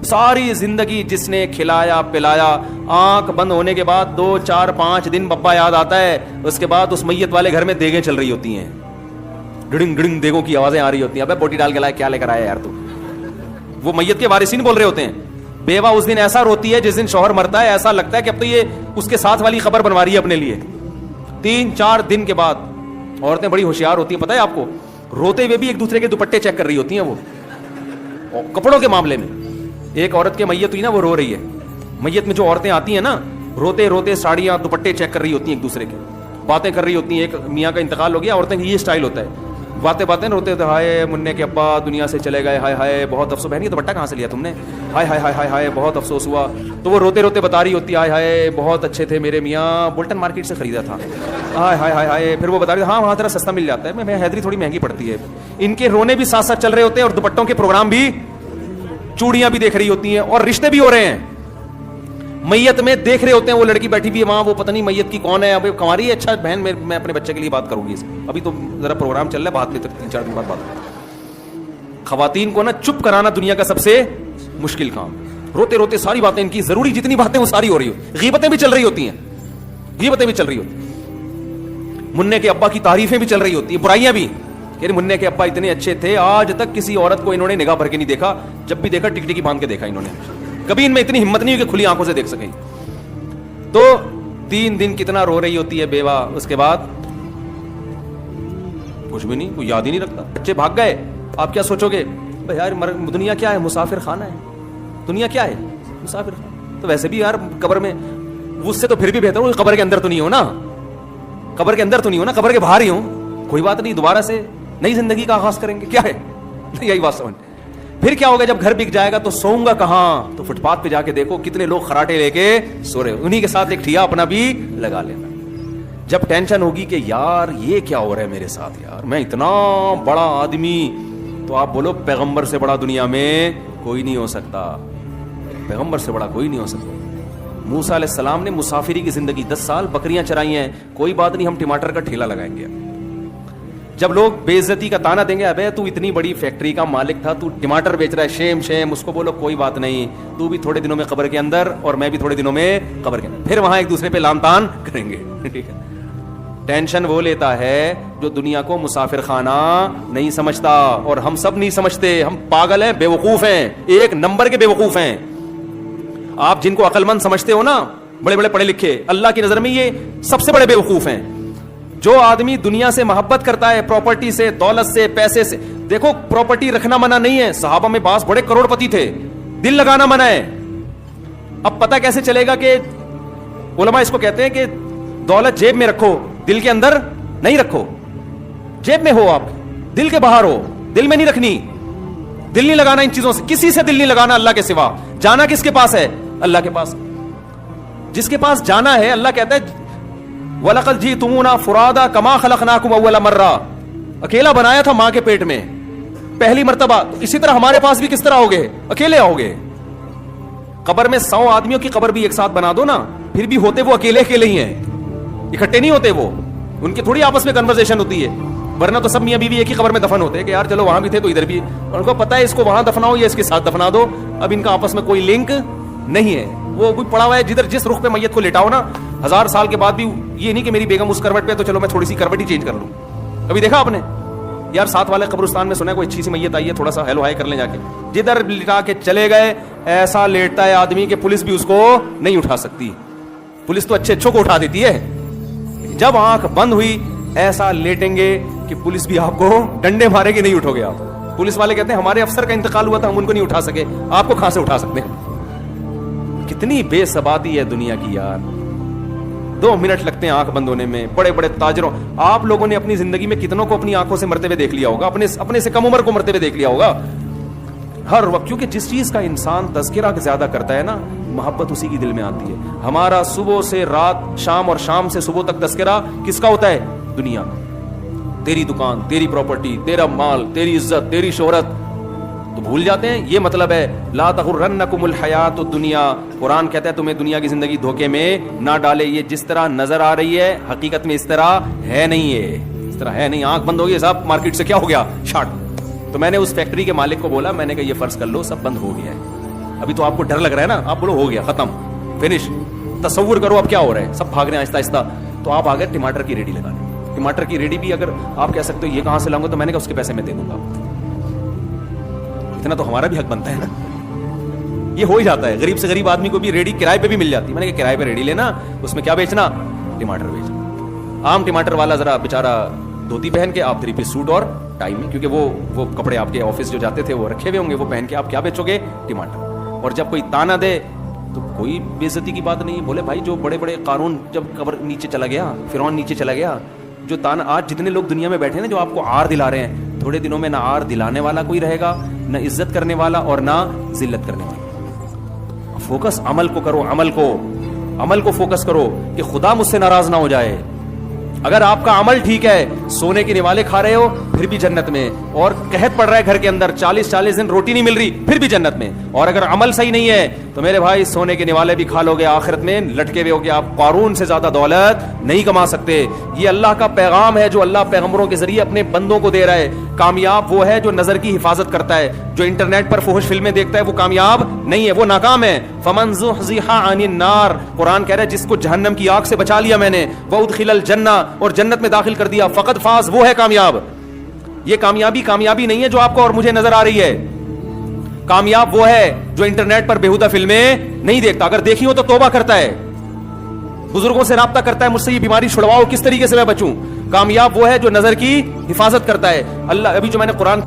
ساری زندگی جس نے کھلایا پلایا, آنکھ بند ہونے کے بعد 2 4 5 دن بپا یاد آتا ہے, اس کے بعد اس میت والے گھر میں دیگیں چل رہی ہوتی ہیں, ڈڑنگ ڈڑنگ دیگوں کی آوازیں آ رہی ہوتی ہیں, ابے بوٹی ڈال کے لائے, کیا لے کر آیا یار تو. وہ میت کے وارثین بول رہے ہوتے ہیں. بیوہ اس دن ایسا روتی ہے جس دن شوہر مرتا ہے, ایسا لگتا ہے کہ اب تو یہ اس کے ساتھ والی خبر بنوا رہی ہے اپنے لیے. 3 4 دن کے بعد عورتیں بڑی ہوشیار ہوتی ہیں, پتہ ہے آپ کو, روتے ہوئے بھی ایک دوسرے کے دوپٹے چیک کر رہی ہوتی ہیں. وہ کپڑوں کے معاملے میں ایک عورت کے میت ہوئی نا, وہ رو رہی ہے. میت میں جو عورتیں آتی ہیں نا, روتے روتے ساڑیاں دوپٹے چیک کر رہی ہوتی ہیں, ایک دوسرے کے باتیں کر رئی ہوتی ہیں. ایک میاں کا انتقال ہو گیا, عورتیں یہ اسٹائل ہوتا ہے, باتیں روتے ہوتے, ہائے منع کے ابا دنیا سے چلے گئے, ہائے ہائے بہت افسوس, بہن یہ دوپٹہ کہاں سے لیا تم نے, ہائے ہائے ہائے ہائے بہت افسوس ہوا. تو وہ روتے روتے بتا رہی ہوتی ہے, ہائے ہائے بہت اچھے تھے میرے میاں, بولٹن مارکیٹ سے خریدا تھا, ہائے ہائے ہائے ہائے. پھر وہ بتا رہی, ہاں وہاں ذرا سستا مل جاتا ہے, میں حیدری تھوڑی مہنگی پڑتی ہے. ان کے رونے بھی ساتھ ساتھ چل رہے ہوتے ہیں, اور دوپٹوں کے پروگرام بھی, چوڑیاں بھی دیکھ رہی ہوتی ہیں, اور رشتے بھی ہو رہے ہیں. میت میں دیکھ رہے ہوتے ہیں, وہ لڑکی بیٹھی بھی ہے وہاں, وہ پتہ نہیں میت کی کون ہے, اب کماری ہے, اچھا بہن میں اپنے بچے کے لیے بات کروں گی, ابھی تو ذرا پروگرام چل رہا ہے, بعد میں 3 4 دن بعد بات. خواتین کو نا چپ کرانا دنیا کا سب سے مشکل کام. روتے روتے ساری باتیں, ان کی ضروری جتنی باتیں وہ ساری ہو رہی ہو, غیبتیں بھی چل رہی ہوتی ہیں, غیبتیں بھی چل رہی ہوتی ہیں, منع کے ابا کی تعریفیں بھی چل رہی ہوتی ہیں, برائیاں بھی, کہ منع کے ابا اتنے اچھے تھے, آج تک کسی عورت کو انہوں نے نگاہ بھر کے نہیں دیکھا, جب بھی دیکھا ٹک ٹکی باندھ کے دیکھا انہوں نے, کبھی ان میں اتنی ہمت نہیں ہوئی کہ کھلی آنکھوں سے دیکھ سکیں. تو 3 دن کتنا رو رہی ہوتی ہے بیوہ, اس کے بعد کچھ بھی نہیں, کوئی یاد ہی نہیں رکھتا. بچے بھاگ گئے, آپ کیا سوچو گے, یار دنیا کیا ہے, مسافر خانہ ہے, دنیا کیا ہے, مسافر خانہ. تو ویسے بھی یار قبر میں, اس سے تو پھر بھی بہتر ہو قبر کے اندر تو نہیں ہو نا, قبر کے اندر تو نہیں ہو نا, قبر کے باہر ہی ہوں, کوئی بات نہیں, دوبارہ سے نئی زندگی کا آغاز کریں گے, کیا ہے, یہی بات سمجھ. پھر کیا ہوگا, جب گھر بک جائے گا تو سوؤں گا کہاں, تو فٹ پاتھ پہ جا کے دیکھو کتنے لوگ خراٹے لے کے سو رہے, انہی کے ساتھ ایک ٹھیا اپنا بھی لگا لینا. جب ٹینشن ہوگی کہ یار یہ کیا ہو رہا ہے میرے ساتھ, یار میں اتنا بڑا آدمی, تو آپ بولو پیغمبر سے بڑا دنیا میں کوئی نہیں ہو سکتا, پیغمبر سے بڑا کوئی نہیں ہو سکتا. موسیٰ علیہ السلام نے مسافری کی زندگی 10 سال بکریاں چرائی ہیں, کوئی بات نہیں, ہم ٹماٹر کا ٹھیلا لگائیں گے. جب لوگ بے عزتی کا تانا دیں گے, ابے تو اتنی بڑی فیکٹری کا مالک تھا, تو ٹماٹر بیچ رہا ہے, شیم شیم, اس کو بولو کوئی بات نہیں, تو بھی تھوڑے دنوں میں قبر کے اندر, اور میں بھی تھوڑے دنوں میں قبر کے اندر, پھر وہاں ایک دوسرے پہ لام تان کریں گے. ٹھیک ہے. ٹینشن وہ لیتا ہے جو دنیا کو مسافر خانہ نہیں سمجھتا, اور ہم سب نہیں سمجھتے, ہم پاگل ہیں, بے وقوف ہیں, 1 نمبر کے بے وقوف ہیں. آپ جن کو عقل مند سمجھتے ہو نا, بڑے بڑے پڑھے لکھے, اللہ کی نظر میں یہ سب سے بڑے بے وقوف ہیں. جو آدمی دنیا سے محبت کرتا ہے, پراپرٹی سے, دولت سے, پیسے سے, دیکھو پراپرٹی رکھنا منع نہیں ہے, صحابہ میں بعض بڑے کروڑ پتی تھے, دل لگانا منع ہے. اب پتہ کیسے چلے گا کہ علماء اس کو کہتے ہیں کہ دولت جیب میں رکھو, دل کے اندر نہیں رکھو. جیب میں ہو آپ, دل کے باہر ہو, دل میں نہیں رکھنی, دل نہیں لگانا ان چیزوں سے, کسی سے دل نہیں لگانا اللہ کے سوا. جانا کس کے پاس ہے, اللہ کے پاس. جس کے پاس جانا ہے, اللہ کہتا ہے وَلَقَدْ جِئْتُمُونَا فُرَادَا كَمَا خَلَقْنَاكُمْ أَوَّلَ مَرَّةٍ, اکیلا بنایا تھا ماں کے پیٹ میں پہلی مرتبہ, اسی طرح ہمارے پاس بھی کس طرح ہوگے, اکیلے آؤ گے. قبر میں 100 آدمیوں کی قبر بھی ایک ساتھ بنا دو نا, پھر بھی ہوتے وہ اکیلے اکیلے ہی ہیں, اکٹھے نہیں ہوتے وہ, ان کی تھوڑی آپس میں کنورسیشن ہوتی ہے. ورنہ تو سب میاں بیوی ایک ہی قبر میں دفن ہوتے ہیں کہ یار چلو وہاں بھی تھے تو ادھر بھی, ان کو پتا ہے اس کو وہاں دفناؤ یا اس کے ساتھ دفنا دو, اب ان کا آپس میں کوئی لنک نہیں ہے. وہ کوئی پڑا ہوا ہے, جدھر جس رخ پہ میت کو لٹاؤ نا, 1000 سال کے بعد بھی یہ نہیں کہ میری بیگم اس کروٹ پہ تو چلو میں تھوڑی سی کروٹ ہی چینج کر لوں. کبھی دیکھا آپ نے, یار ساتھ والے قبرستان میں سنا ہے کوئی اچھی سی میت آئی ہے, تھوڑا سا ہیلو ہائی کر لیں جا کے, جدھر لٹا کے چلے گئے ایسا لیٹتا ہے آدمی کہ پولیس بھی اس کو نہیں اٹھا سکتی. پولیس تو اچھے اچھوں کو اٹھا دیتی ہے, جب آنکھ بند ہوئی ایسا لیٹیں گے کہ پولیس بھی آپ کو ڈنڈے مارے گی, نہیں اٹھو گے آپ. پولیس والے کہتے ہیں ہمارے افسر کا انتقال ہوا تھا, ہم ان کو نہیں اٹھا سکے, آپ کو کہاں سے اٹھا سکتے ہیں. کتنی بے ثباتی ہے دنیا کی یار, 2 منٹ لگتے ہیں آنکھ بند ہونے میں. بڑے بڑے تاجروں, آپ لوگوں نے اپنی زندگی میں کتنوں کو اپنی آنکھوں سے مرتے ہوئے دیکھ لیا ہوگا, اپنے سے کم عمر کو مرتے ہوئے دیکھ لیا ہوگا ہر وقت. کیونکہ جس چیز کا انسان تذکرہ زیادہ کرتا ہے نا, محبت اسی کی دل میں آتی ہے. ہمارا صبح سے رات, شام اور شام سے صبح تک تذکرہ کس کا ہوتا ہے, دنیا, تیری دکان, تیری پراپرٹی, تیرا مال, تیری عزت, تیری شہرت, تو بھول جاتے ہیں. یہ مطلب ہے لا تغرنکم الحیات الدنیا, قرآن کہتا ہے تمہیں دنیا کی زندگی دھوکے میں نہ ڈالے. یہ جس طرح نظر آ رہی ہے حقیقت میں اس طرح ہے نہیں, ہے اس طرح ہے نہیں. آنکھ بند ہو گئی صاحب, مارکیٹ سے کیا ہو گیا, شارٹ. تو میں نے اس فیکٹری کے مالک کو بولا, میں نے کہا یہ فرض کر لو سب بند ہو گیا ہے, ابھی تو آپ کو ڈر لگ رہا ہے نا, آپ بولو ہو گیا ختم فنش, تصور کرو اب کیا ہو رہا ہے, سب بھاگ رہے ہیں آہستہ آہستہ. تو آپ آ گئے ٹماٹر کی ریڈی لگانے. ٹماٹر کی ریڈی بھی اگر آپ کہہ سکتے ہو یہ کہاں سے لاؤں گا, تو میں نے کہا اس کے پیسے میں دے دوں گا, اتنا تو ہمارا بھی حق بنتا ہے نا. یہ ہو ہی جاتا ہے, غریب سے غریب آدمی کو بھی ریڈی کرائے پہ بھی مل جاتی ہے. میں نے کہا کرائے پہ ریڈی لینا, اس میں کیا بیچنا, ٹماٹر بیچنا. عام ٹماٹر والا ذرا بیچارہ دھوتی پہن کے, آپ 3 پیس سوٹ اور ٹائی میں, کیونکہ وہ کپڑے آپ کے آفس جو جاتے تھے وہ رکھے ہوئے ہوں گے, وہ پہن کے آپ کیا بیچو گے, ٹماٹر. اور جب کوئی تانا دے تو کوئی بے عزتی کی بات نہیں ہے. بولے بھائی جو بڑے بڑے قارون جب قبر نیچے چلا گیا, فرعون نیچے چلا گیا, جو تانا آج جتنے لوگ دنیا میں بیٹھے ہیں جو آپ کو آر دلا رہے ہیں, تھوڑے دنوں میں نہ آر دلانے والا کوئی رہے گا, نہ عزت کرنے والا اور نہ ذلت کرنے والا. فوکس عمل کو کرو, عمل کو فوکس کرو کہ خدا مجھ سے ناراض نہ ہو جائے. اگر آپ کا عمل ٹھیک ہے, سونے کے نوالے کھا رہے ہو پھر بھی جنت میں, اور قحط پڑ رہا ہے گھر کے اندر, 40 دن روٹی نہیں مل رہی پھر بھی جنت میں. اور اگر عمل صحیح نہیں ہے تو میرے بھائی سونے کے نوالے بھی کھا لو گے, آخرت میں لٹکے ہوئے ہوگے. آپ قارون سے زیادہ دولت نہیں کما سکتے. یہ اللہ کا پیغام ہے جو اللہ پیغمبروں کے ذریعے اپنے بندوں کو دے رہا ہے. کامیاب وہ ہے جو نظر کی حفاظت کرتا ہے. جو انٹرنیٹ پر فحش فلمیں دیکھتا ہے وہ کامیاب نہیں ہے, وہ ناکام ہے. فمن زحزح عن النار, قرآن کہہ رہا ہے جس کو جہنم کی آگ سے بچا لیا میں نے, وادخل الجنہ, اور جنت میں داخل کر دیا, فقد فاز, وہ ہے کامیاب. یہ کامیابی نہیں ہے جو آپ کو اور مجھے نظر آ رہی ہے. کامیاب وہ ہے جو انٹرنیٹ پر بیہودہ فلمیں نہیں دیکھتا, اگر دیکھی ہو تو توبہ کرتا ہے, بزرگوں سے رابطہ کرتا ہے, مجھ سے یہ بیماری چھڑواؤ, کس طریقے سے میں بچوں. کامیاب وہ ہے جو نظر کی حفاظت کرتا ہے. اللہ ابھی جو میں نے قرآن